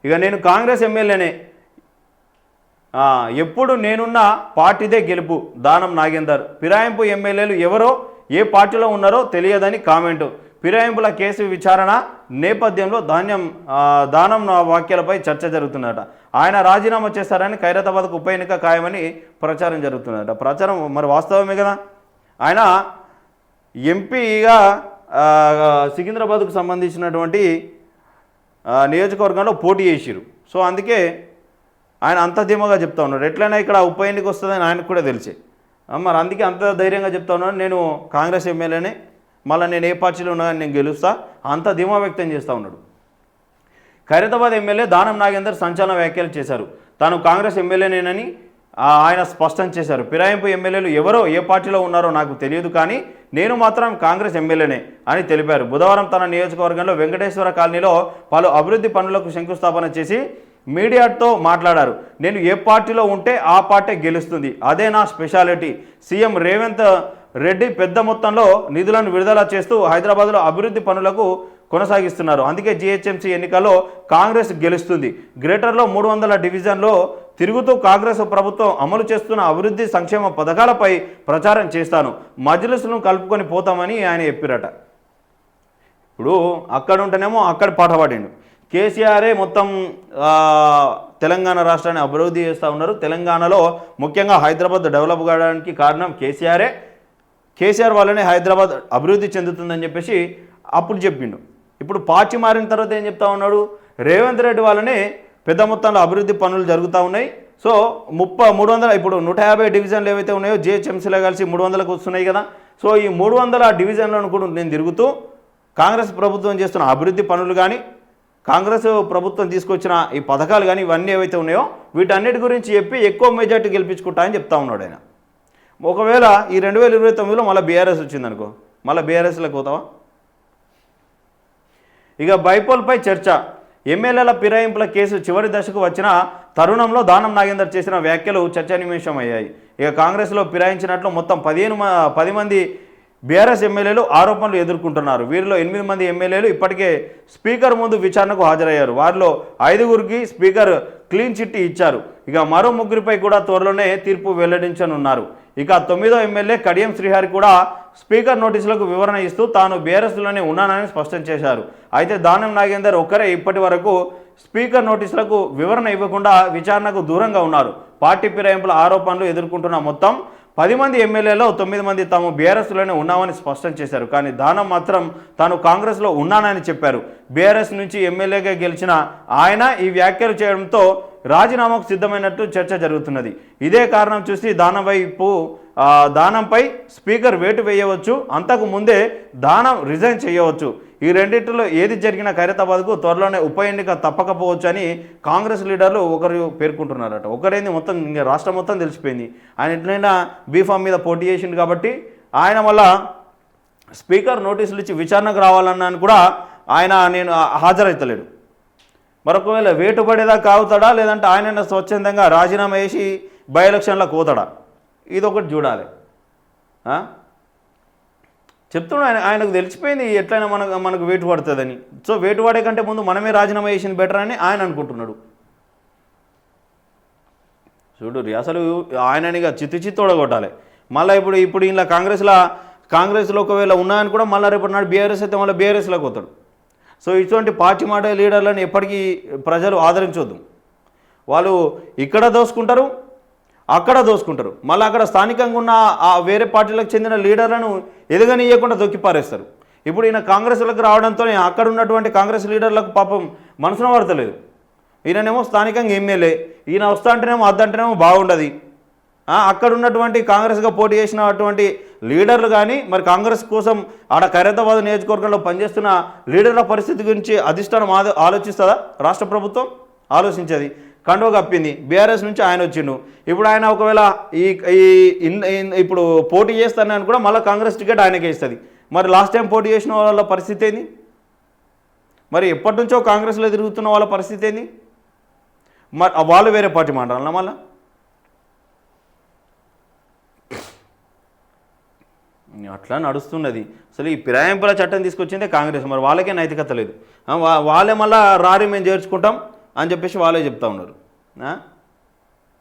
ఇక నేను కాంగ్రెస్ ఎమ్మెల్యేనే, ఎప్పుడు నేనున్న పార్టీదే గెలుపు, దానం నాగేందర్. ఫిరాయింపు ఎమ్మెల్యేలు ఎవరో ఏ పార్టీలో ఉన్నారో తెలియదని కామెంటు. ఫిరాయింపుల కేసు విచారణ నేపథ్యంలో దానం వ్యాఖ్యలపై చర్చ జరుగుతుందట. ఆయన రాజీనామా చేస్తారని, ఖైరతాబాద్కు ఉప ఎన్నిక ఖాయమని ప్రచారం జరుగుతుందట. ప్రచారం మరి వాస్తవమే కదా. ఆయన ఎంపీగా సికింద్రాబాద్కు సంబంధించినటువంటి నియోజకవర్గంలో పోటీ చేసిరు. సో అందుకే ఆయన అంత ధీమాగా చెప్తా ఉన్నాడు. ఎట్లయినా ఇక్కడ ఉప ఎన్నిక వస్తుందని ఆయనకు కూడా తెలిసే, మరి అందుకే అంత ధైర్యంగా చెప్తా ఉన్నాడు. నేను కాంగ్రెస్ ఎమ్మెల్యేనే, మళ్ళీ నేను ఏ పార్టీలో ఉన్నా నేను గెలుస్తా, అంత ధీమా వ్యక్తం చేస్తూ ఉన్నాడు. ఖైరతాబాద్ ఎమ్మెల్యే దానం నాగేందర్ సంచలన వ్యాఖ్యలు చేశారు. తాను కాంగ్రెస్ ఎమ్మెల్యేనేనని ఆయన స్పష్టం చేశారు. ఫిరాయింపు ఎమ్మెల్యేలు ఎవరో ఏ పార్టీలో ఉన్నారో నాకు తెలియదు, కానీ నేను మాత్రం కాంగ్రెస్ ఎమ్మెల్యేనే అని తెలిపారు. బుధవారం తన నియోజకవర్గంలో వెంకటేశ్వర కాలనీలో పలు అభివృద్ధి పనులకు శంకుస్థాపన చేసి మీడియాతో మాట్లాడారు. నేను ఏ పార్టీలో ఉంటే ఆ పార్టీ గెలుస్తుంది, అదే నా స్పెషాలిటీ. సీఎం రేవంత్ రెడ్డి పెద్ద మొత్తంలో నిధులను విడుదల చేస్తూ హైదరాబాద్లో అభివృద్ధి పనులకు కొనసాగిస్తున్నారు. అందుకే జీహెచ్ఎంసీ ఎన్నికల్లో కాంగ్రెస్ గెలుస్తుంది. గ్రేటర్లో 300 డివిజన్లో తిరుగుతూ కాంగ్రెస్ ప్రభుత్వం అమలు చేస్తున్న అభివృద్ధి సంక్షేమ పథకాలపై ప్రచారం చేస్తాను, మజ్లిస్ను కలుపుకొని పోతామని ఆయన చెప్పారట. ఇప్పుడు అక్కడ ఉంటేనేమో అక్కడ పాట పాడిండు. కేసీఆరే మొత్తం తెలంగాణ రాష్ట్రాన్ని అభివృద్ధి చేస్తూ ఉన్నారు. తెలంగాణలో ముఖ్యంగా హైదరాబాద్ డెవలప్ కావడానికి కారణం కేసీఆరే. కేసీఆర్ వల్లనే హైదరాబాద్ అభివృద్ధి చెందుతుందని చెప్పేసి అప్పుడు చెప్పిండు. ఇప్పుడు పార్టీ మారిన తర్వాత ఏం చెప్తా ఉన్నాడు, రేవంత్ రెడ్డి వల్లనే పెద్ద మొత్తంలో అభివృద్ధి పనులు జరుగుతూ ఉన్నాయి. సో 300 ఇప్పుడు 150 డివిజన్లు ఏవైతే ఉన్నాయో జీహెచ్ఎంసీలో కలిసి 300కు వస్తున్నాయి కదా. సో ఈ 300 డివిజన్లను కూడా నేను తిరుగుతూ కాంగ్రెస్ ప్రభుత్వం చేస్తున్న అభివృద్ధి పనులు కానీ, కాంగ్రెస్ ప్రభుత్వం తీసుకొచ్చిన ఈ పథకాలు కానీ, ఇవన్నీ ఏవైతే ఉన్నాయో వీటన్నిటి గురించి చెప్పి ఎక్కువ మెజార్టీ గెలిపించుకుంటా అని చెప్తా ఉన్నాడు ఆయన. ఒకవేళ ఈ 2029లో మళ్ళీ బీఆర్ఎస్ వచ్చిందనుకో, మళ్ళీ బీఆర్ఎస్లోకి పోతావా? ఇక బైపోల్పై చర్చ. ఎమ్మెల్యేల ఫిరాయింపుల కేసు చివరి దశకు వచ్చిన తరుణంలో దానం నాగేందర్ చేసిన వ్యాఖ్యలు చర్చనీయాంశమయ్యాయి. ఇక కాంగ్రెస్లో ఫిరాయించినట్లు మొత్తం 10 మంది బీఆర్ఎస్ ఎమ్మెల్యేలు ఆరోపణలు ఎదుర్కొంటున్నారు. వీరిలో 8 మంది ఎమ్మెల్యేలు ఇప్పటికే స్పీకర్ ముందు విచారణకు హాజరయ్యారు. వారిలో 5గురికి స్పీకర్ క్లీన్ చిట్ ఇచ్చారు. ఇక మరో 3పై కూడా త్వరలోనే తీర్పు వెల్లడించనున్నారు. ఇక 9వ ఎమ్మెల్యే కడియం శ్రీహరి కూడా స్పీకర్ నోటీసులకు వివరణ ఇస్తూ తాను బీఆర్ఎస్లోనే ఉన్నానని స్పష్టం చేశారు. అయితే దానం నాగేందర్ ఒక్కరే ఇప్పటి వరకు స్పీకర్ నోటీసులకు వివరణ ఇవ్వకుండా విచారణకు దూరంగా ఉన్నారు. పార్టీ ఫిరాయింపుల ఆరోపణలు ఎదుర్కొంటున్న మొత్తం 10 మంది ఎమ్మెల్యేలో 9 మంది తాము బీఆర్ఎస్లోనే ఉన్నామని స్పష్టం చేశారు. కానీ దానం మాత్రం తాను కాంగ్రెస్లో ఉన్నానని చెప్పారు. బీఆర్ఎస్ నుంచి ఎమ్మెల్యేగా గెలిచిన ఆయన ఈ వ్యాఖ్యలు చేయడంతో రాజీనామాకు సిద్ధమైనట్టు చర్చ జరుగుతున్నది. ఇదే కారణం చూసి దానంపై స్పీకర్ వేటు వేయవచ్చు, అంతకు ముందే దానం రిజైన్ చేయవచ్చు. ఈ రెండింటిలో ఏది జరిగినా ఖైరతాబాద్కు త్వరలోనే ఉప ఎన్నిక తప్పకపోవచ్చు అని కాంగ్రెస్ లీడర్లు ఒకరు పేర్కొంటున్నారట. ఒకరేంది మొత్తం రాష్ట్రం మొత్తం తెలిసిపోయింది. ఆయన ఎట్లయినా బీఫామ్ మీద పోటీ చేసిండు కాబట్టి ఆయన మళ్ళా స్పీకర్ నోటీసులు ఇచ్చి విచారణకు రావాలన్నాను కూడా నేను హాజరవుతలేడు. మరొకవేళ వేటు పడేదాకా ఆగుతాడా, లేదంటే ఆయన స్వచ్ఛందంగా రాజీనామా చేసి బై ఎలక్షన్లో కోతాడా, ఇదొకటి చూడాలి. చెప్తున్నాడు ఆయనకు తెలిసిపోయింది ఎట్లయినా మనకు వేటు పడుతుందని. సో వేటు పడే కంటే ముందు మనమే రాజీనామా చేసిన బెటర్ అని ఆయన అనుకుంటున్నాడు. చూడు అసలు ఆయననిగా చిత్తోడగొట్టాలి. మళ్ళీ ఇప్పుడు ఇలా కాంగ్రెస్లో ఒకవేళ ఉన్నాయని కూడా మళ్ళీ రేపటి నాడు బీఆర్ఎస్ అయితే మళ్ళీ బీఆర్ఎస్లోకి పోతాడు. సో ఇటువంటి పార్టీ మాట లీడర్లను ఎప్పటికీ ప్రజలు ఆదరించొద్దు. వాళ్ళు ఇక్కడ దోసుకుంటారు, అక్కడ దోసుకుంటారు, మళ్ళీ అక్కడ స్థానికంగా ఉన్న వేరే పార్టీలకు చెందిన లీడర్లను ఎదగనియకుండా దొక్కిపారేస్తారు. ఇప్పుడు ఈయన కాంగ్రెస్లకు రావడంతో అక్కడ ఉన్నటువంటి కాంగ్రెస్ లీడర్లకు పాపం మనసున పడతలేదు. ఈయననేమో స్థానికంగా ఎమ్మెల్యే, ఈయన వస్తా అంటేనేమో అద్దంటేనేమో బాగుండదు. అక్కడ ఉన్నటువంటి కాంగ్రెస్గా పోటీ చేసినటువంటి లీడర్లు కానీ, మరి కాంగ్రెస్ కోసం ఆడ ఖైరతాబాద్ నియోజకవర్గంలో పనిచేస్తున్న లీడర్ల పరిస్థితి గురించి అధిష్టానం ఆలోచిస్తుందా? రాష్ట్ర ప్రభుత్వం ఆలోచించేది. కండువ కప్పింది, బీఆర్ఎస్ నుంచి ఆయన వచ్చిండు. ఇప్పుడు ఆయన ఒకవేళ ఇప్పుడు పోటీ చేస్తానని కూడా మళ్ళీ కాంగ్రెస్ టికెట్ ఆయనకే ఇస్తుంది. మరి లాస్ట్ టైం పోటీ చేసిన వాళ్ళ పరిస్థితి ఏంది? మరి ఎప్పటి నుంచో కాంగ్రెస్లో తిరుగుతున్న వాళ్ళ పరిస్థితి ఏంది? మరి వాళ్ళు వేరే పార్టీ మాట్లాడాలన్నా మళ్ళీ? అట్లా నడుస్తున్నది. అసలు ఈ ఫిరాయింపుల చట్టం తీసుకొచ్చిందే కాంగ్రెస్, మరి వాళ్ళకే నైతికత లేదు. వాళ్ళే మళ్ళీ రారి మేము చేర్చుకుంటాం, అని చెప్పేసి వాళ్ళే చెప్తా ఉన్నారు.